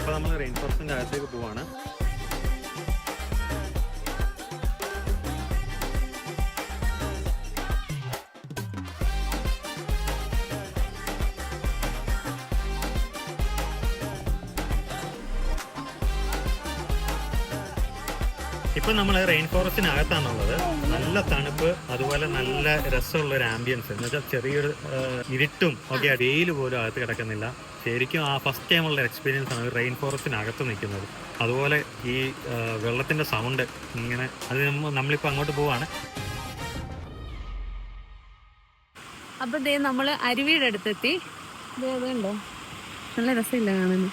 അപ്പോൾ നമ്മൾ റെയിൻ ഫോറസ്റ്റിൻ്റെ അകത്തേക്ക് പോവാണ്. ഇപ്പം നമ്മൾ റെയിൻ ഫോറസ്റ്റിനകത്താണുള്ളത്. നല്ല തണുപ്പ്, അതുപോലെ നല്ല രസമുള്ള ഒരു ആംബിയൻസ്. എന്ന് വെച്ചാൽ ചെറിയൊരു ഇരുട്ടും ഒക്കെ, വെയിൽ പോലും അകത്ത് കിടക്കുന്നില്ല. ശരിക്കും ആ ഫസ്റ്റ് ടൈമുള്ള എക്സ്പീരിയൻസ് ആണ് റെയിൻ ഫോറസ്റ്റിനകത്ത് നിൽക്കുന്നത്. അതുപോലെ ഈ വെള്ളത്തിൻ്റെ സൗണ്ട് ഇങ്ങനെ, അത് നമ്മളിപ്പോൾ അങ്ങോട്ട് പോവാണ്. അപ്പൊ ദേ നമ്മള് അരുവിയുടെ അടുത്തെത്തി. അതുണ്ടോ, നല്ല രസമില്ല കാണുന്നു.